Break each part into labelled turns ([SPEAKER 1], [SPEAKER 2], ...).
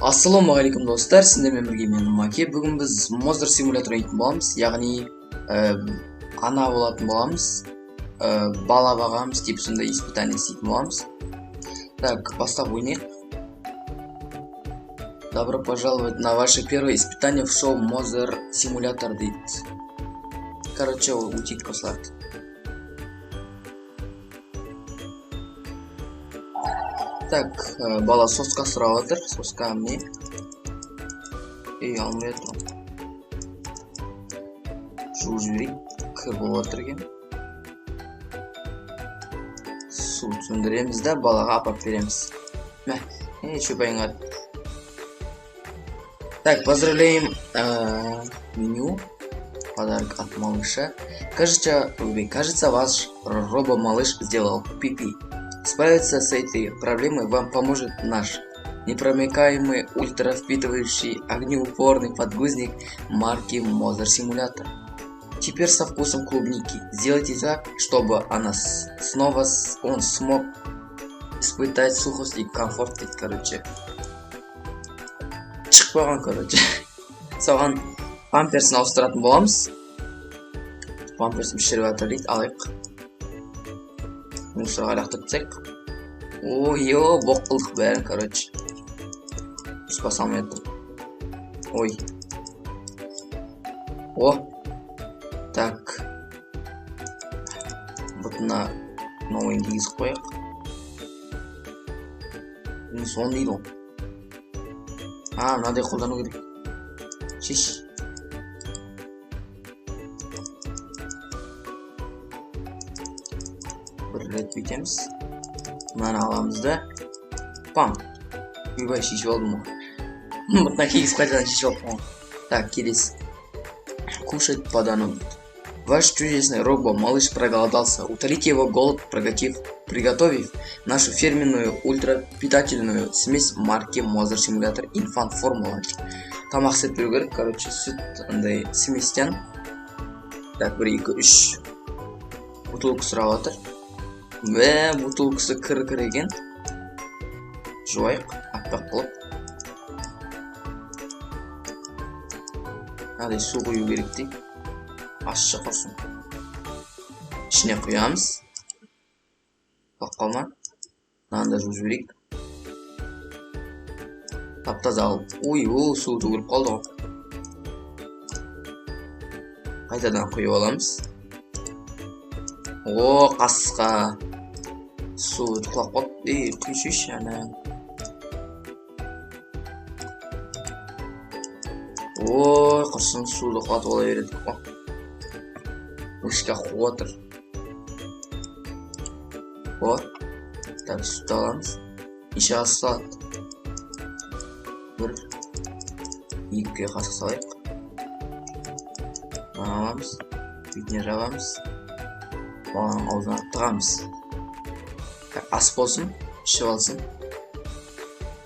[SPEAKER 1] Ассалаумағалейкум достар, сіздермен бірге мен Маке. Бүгін біз Mozart симулятор ойнайтын боламыз, яғни ана болатын боламыз, бала бағамыз деп сондай испытание істейтін боламыз. Так, бастап ойнайық. Добро пожаловать на ваше первое испытание в шоу Mozart симулятор дейді. Короче, утейік қосылады. Так, бала соска сұрап отыр. Соска мне. Алмай отырмын. Жуып жіберейік. Кір болып отыр екен. Су сөндіреміз да балаға апарып береміз. Мә, шөпайыңа. Так, поздравляем меню. Подарок от малыша. Кажется, ваш робо-малыш сделал пипи. Справиться с этой проблемой вам поможет наш непромыкаемый ультравпитывающий огнеупорный подгузник марки Mozart Simulator. Теперь со вкусом клубники. Сделайте так, чтобы он смог испытать сухость и комфорт. Короче. Шықпаған, короче. Соған памперсін ауыстыратын боламыз. Памперсім шіріп жатыр дейді, алайық. Мусорға лақтырып тастайық. Ой-о, боқ қылдық бәрін, короче. Дұрысқа салмай жатыр. Ой. О. Так. Бұтына ойын кигізіп қояйық. Соны дейді ол. Мынадай қолдану керек. Шеш. Бір рет бүйтеміз. Мынаны аламыз да. Пам. Үйбай шешіп алдым ғой. Бұтына кигізіп қайтадан шешіп алдым ғой. Так, келесі. Кушать по-данному. Ваш чудесный робо-малыш проголодался. Утолите его голод, приготовив нашу фирменную ультрапитательную смесь марки Mozart Simulator Infant Formula. Тамақ істеп беру керек, короче, сүт андай сместен. Так, 1, 2, 3. Бутылка сұрап отыр. Бутылкасы кір екен. Жуайық, аппақ қылып. Мынадай су құю керек дейді. Ащы құрсын. Ішіне құямыз. Бақ қалма. Мынаны да жуып жіберейік. Тап-таза алып. Су төгіліп қалды ғой. Қайтадан құйып аламыз. Қасқа. Су тұқлап қалды. Құйшыш ана. Құрсын суды құлатып ала береді ғой. Ішке қуып отыр. Так, сүтті аламыз. Неше қасық салады? 1, 2 қасық салайық. Аламыз. Бетіне жабамыз. Баланың аузына тығамыз. Ас болсын, ішіп алсын.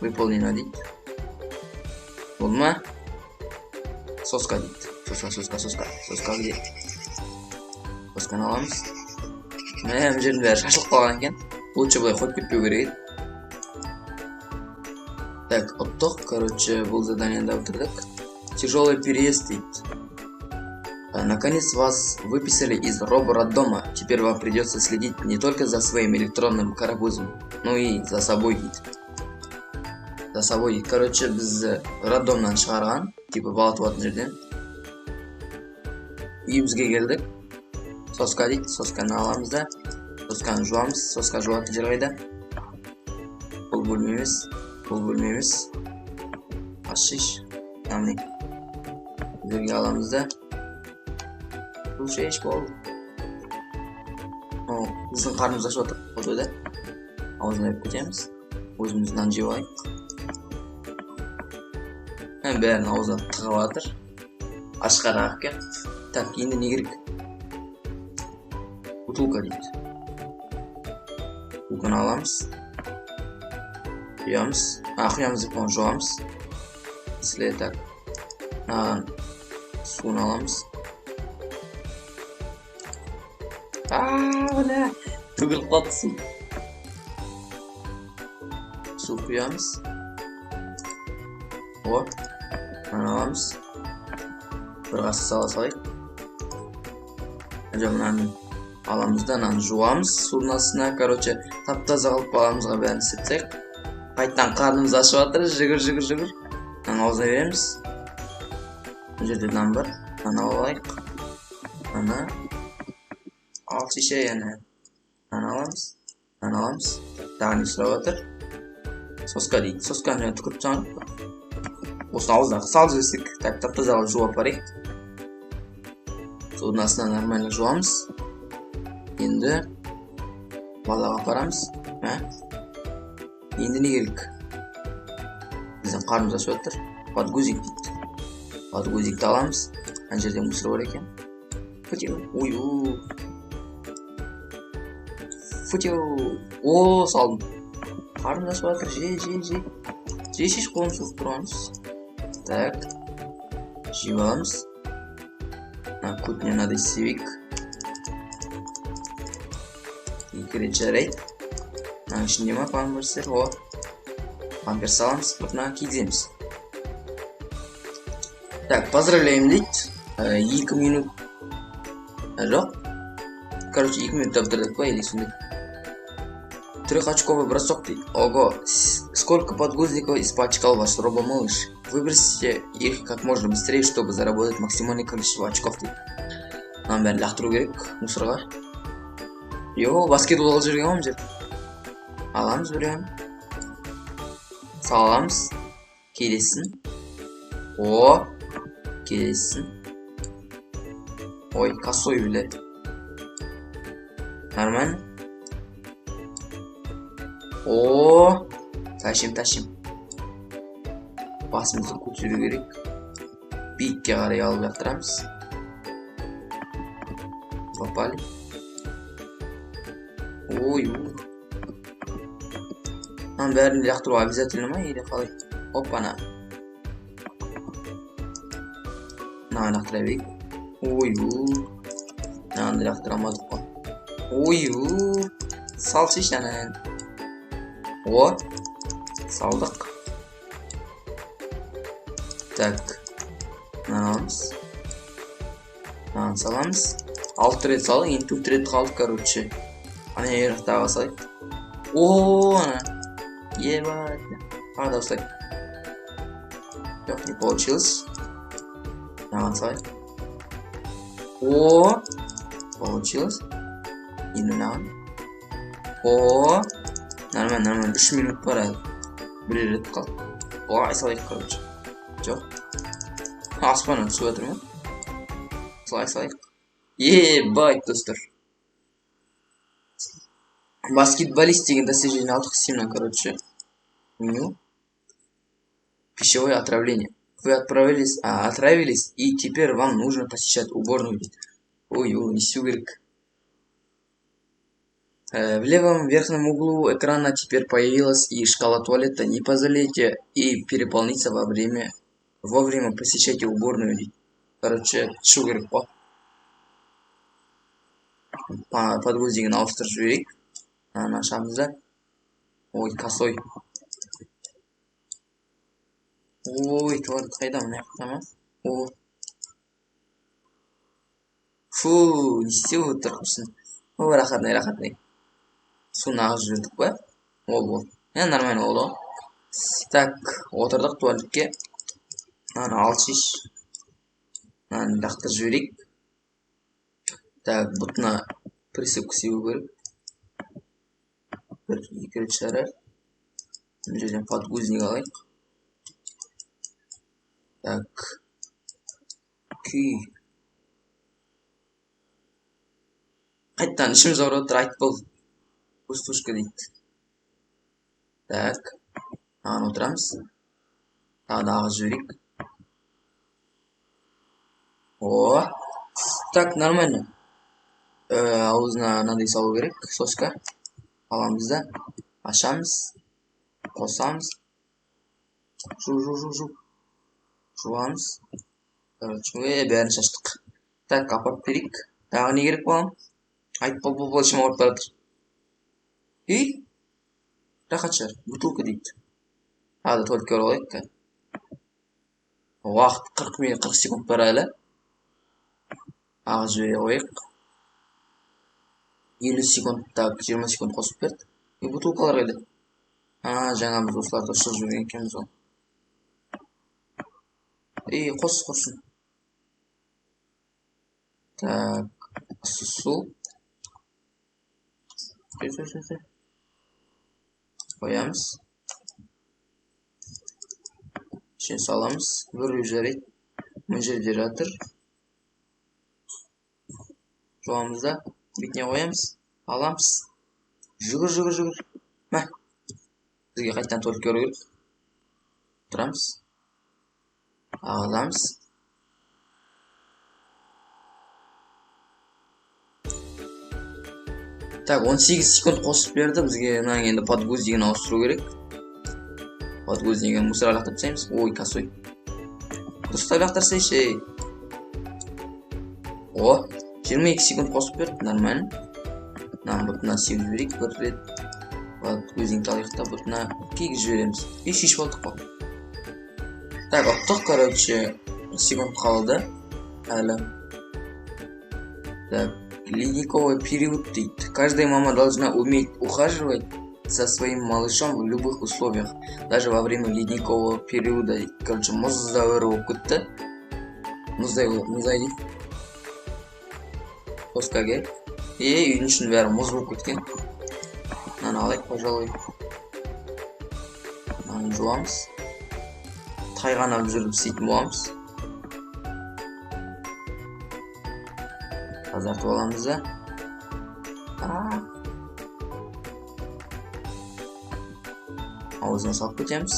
[SPEAKER 1] Выполнено дейді. Болды ма? Соска дейді. Соска где? Сосканы аламыз. Мына жердің бәрі шашылып қалған екен. Лучше бұлай қойып кетпеу керек. Так, ұттық. Короче, бұл заданиеда отырдық. Тяжелый переезд дейді. Наконец вас выписали из робо-роддома. Теперь вам придется следить не только за своим электронным карапузом, но и за собой дейді. За собой дейді. Короче, біз роддомнан шығарған. Типа бала туатын жерден. Үйімізге келдік. Соска дейді. Сосканы аламыз да. Сосканы жуамыз. Соска жуатын жер қайда? Бұл бөлмеміз. Ашиш. Яғни жерге аламыз да. Бұл шеш болды. Біздің қарнымыз ашып отыр. Болды да. Аузына өп кетеміз. Өзіміз нан жеп алайық. Бәрін аузына тығып жатыр. Ашқара екен. Так, енді не керек? Бутылка дейді. Бутылканы аламыз. Құямыз. Құямыз деп оны жуамыз. Если так. Суын аламыз. Бля. Төгіліп қалды су. Су құямыз. О, аламыз. Bir qasық сала салайық. Мынаны аламыз да мынаны жуамыз судың астына. Короче, тап-таза қылып баламызға бәрін істетсек. Қайтадан қарнымыз ашып жатыр. Жүгір. Мынаны аузына береміз. Бұл жерде нан бар. Мынаны алайық. Мына ал шеше яны. Мынаны аламыз. Тағы не сұрап жатыр? Соска дейді. Сосканы жаңа түкіріп тастаңыз. Осыны ауыздағы салып жіберсек. Так, тап-таза қылып жуып апарайық. Судың астына нормально жуамыз. Енді балаға апарамыз. Енді не керек? Біздің қарнымыз ашып жатыр. Подгузник дейді. Подгузникті аламыз. Ана жерде мусор бар екен. Футеу. О, салдым. Қарнымыз ашып жатыр. Же шеш қолын суып тұрғанбыз. Так. Жеп аламыз. Кутня надо севик. Екі жарайды. Ішінде ма памперстер? О. Памперс аламыз. Бұтына кигіземіз. Так, поздравляем дейді. 2 минут. Жоқ. Короче, 2 минут бітірдік па, или сондай. 3-очковый бросок дейді. Ого. Сколько подгузников испачкал ваш робомалыш? Выбросите их как можно быстрее, чтобы заработать максимальное количество очков. Нам бәрін лақтыру керек мусорға. Йо, баскетбол алып жүрген ғой жерде. Аламыз біреуін. Саламыз. Келесін. О, келесін. Ой, косой біле. Нормально. О, тащим. Басымызды көтеру керек. Биікке қарай алып жақтырамыз. Попали. Ой. Мынаның бәрін жақтыру обязательно ма, или қалай? Опана. Мынаны жақтыра берейік. Ой. Мынаны жақтыра алмадық қой. Ой. Салшы шанан. О. Салдық. Так. Мынаны аламыз. Мынаны саламыз. 6 рет салдық, енді 4 рет қалдық, короче. Ана ерақтаға салайық. О, ана. Ебать. Тағы да салайық. Жоқ, не получилось. Мынаны салайық. О, получилось. Енді мынаған. О, нормально. 3 минут бар әлі. Бір рет қалды. Олай салайық, короче. Жоқ. Аспаннан түсіп жатыр ма? Салайық. Ебать, достар. Баскетболист деген достижение алдық Steam'нан, короче. Меню. Пищевое отравление. Вы отравились, и теперь вам нужно посещать уборную. Ой, не сюгерк. В левом верхнем углу экрана теперь появилась и шкала туалета. Не позволяйте и переполниться вовремя посещайте уборную. Короче, сюгерк по. Подгузнигін ауыстырып жіберейік. Ашамызда. Ой, косой. Ой, туалет қайда, мына жақта ма? О. Фу, не істеп отырмысың? О, рахатный. Суны ағызып жібердік па? Ол. Нормально болды. Так, отырдық туалетке. Мынаны алып шеш. Мынаны лақтырып жіберейік. Так, бұтына присыпка себу керек. 1-2 рет шығарар. Бұл жерден подгузник алайық. Так. Күй. Қайттан ішіміз ауырып отыр, айтып бол. Пустушка дейді. Так. Маған отырамыз. Тағы да ағыз жіберейік. О. Так, нормально. Аузына мынандай салу керек, соска. Аламыз да, ашамыз, қосамыз. Жуамыз. Бәрін шаштық. Так, апарып берейік. Тағы не керек болам? Айтып бол, ішім ауырып бара жатыр. Рахат шығар, бутылка дейді. Тағы да туалетке алайық. Уақыт 40 минут 40 секунд бар әлі. Ағыз жібере қойық. 50 секундта 20 секунд қосып берді. Бутылкалар қайда? Жаңа біз осыларды шығып жүрген екенбіз ол. Қос құрсын. Так, су. Қоямыз. Ішін саламыз. Бүріп жарайды. Мың жерде жатыр. Жуамыз да. Бетіне қоямыз. Аламыз. Жүгір. Мә. Бізге қайтадан толып көру керек. Тұрамыз. Ағызамыз. Так, 18 секунд қосып берді. Бізге енді подгузнигін ауыстыру керек. Подгузнигін мусор лақтырып тастаймыз. Ой, косой. Дұрыстап лақтырсайшы. 22 секунд қосып берді. Нормально. Бұтына сеп жіберейік бір рет. Подгузнигті алайық та бұтына кигіз жібереміз. Шешіп алдық қой. Так, ұқтық, короче, секунд қалды. Әлі. Так. Ледниковый период дейді. Каждая мама должна уметь ухаживать за своим малышом в любых условиях. Даже во время ледникового периода. Короче, мұз дәуірі болып кетті. Мұздай дейді. Тоскаге. Үйдің ішінің бәрі мұз болып кеткен. Мынаны алайық, пожалуй. Мынаны жуамыз. Тайғанап жүріп сөйтіп боламыз. Тазартып аламыз да. Аузына салып кетеміз.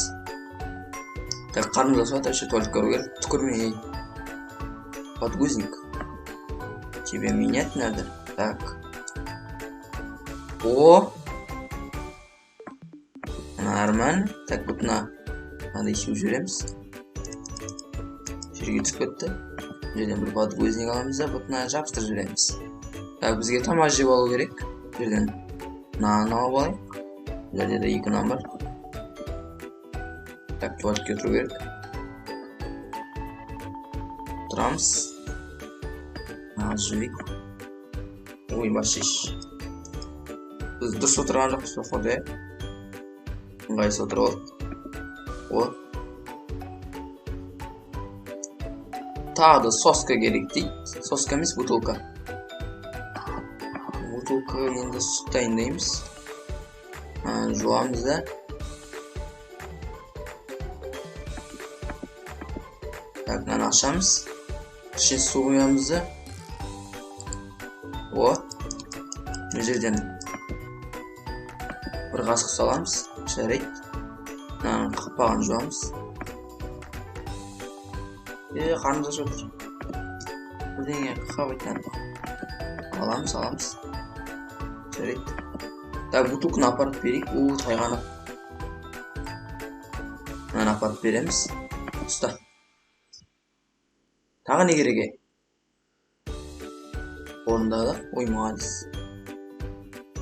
[SPEAKER 1] Так, қарнымыз ашып жатыр, туалет көру керек. Түкірмей. Подгузник. Тебе менять надо. Так. Нормально. Так, бұтына надо еще жүреміз. Жерге түсіп кетті. Жерден бір подгузник аламыз да, бұтына жабыстырып жүреміз. Так, бізге тамақ жеп алу керек. Жерден нан алып алайық. Жерде де 2 нан бар. Так, туалетке отыру керек. Тұрамыз. Жібейік. Ой, башиш. Біз дұрыс отырған жоқпыз, походу. Ыңғайсыз отырып алдық. Тағы да соска керек дейді. Соска емес, бутылка. Бутылка енді сүт дайындаймыз. Жуамыз да. Так, мынаны ашамыз. Ішіне су құямыз да. Мына жерден бір қасық саламыз. Жарайды. Мынаның қақпағын жуамыз. Қарнымыз ашып отыр. Бірдеңе қақабайтын. Аламыз. Жарайды. Так, бутылканы апарып берейік. Тайғанып. Мынаны апарып береміз. Ұста. Тағы не кереге? Орындадық. Ой, молодец.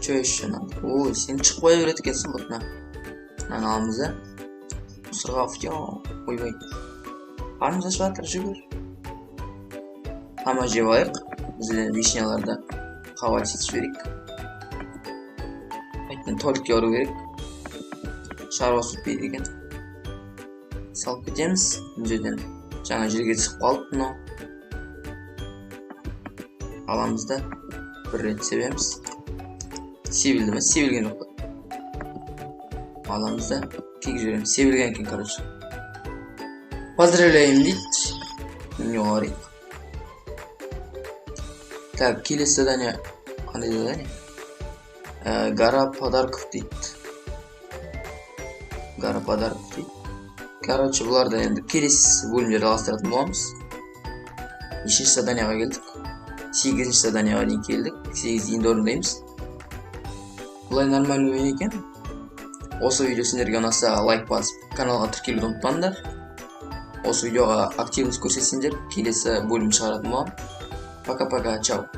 [SPEAKER 1] Че еще надо? Сен шығып қоя береді екенсің бұтына. Мынаны аламыз да. Мусорға ойбай. Қарнымыз ашып жатыр, жүгір. Тама жеп алайық. Бізден вишняларды хавальсыз жіберейік. Қайтадан туалетке бару керек. Шаруа сүтпейді екен. Салып кетеміз. Бұл жерден жаңа жерге түсіп қалып мынау. Аламыз да бір рет себеміз. Себілді ме? Себілген жоқ. Аламыз да кегіп жібереміз. Себілген екен, короче. Поздравляем, дейді. Не говорит. Так, келесі задание. Қандай задание? Гора подарков дейді. Гора подарков дейді. Короче, бұларды енді келесі бөлімдерді аластыратын боламыз. 5-ші заданияға келдік. 8-ші заданияға дейін келдік. 8 енді орындаймыз. Бұлай нормально ойын екен. Осы видео сендерге ұнаса лайк басып, каналға тіркелуді ұмытпаңдар. Осы видеоға активность көрсетсеңдер, келесі бөлім шығаратын боламын. Пока-пока, чао.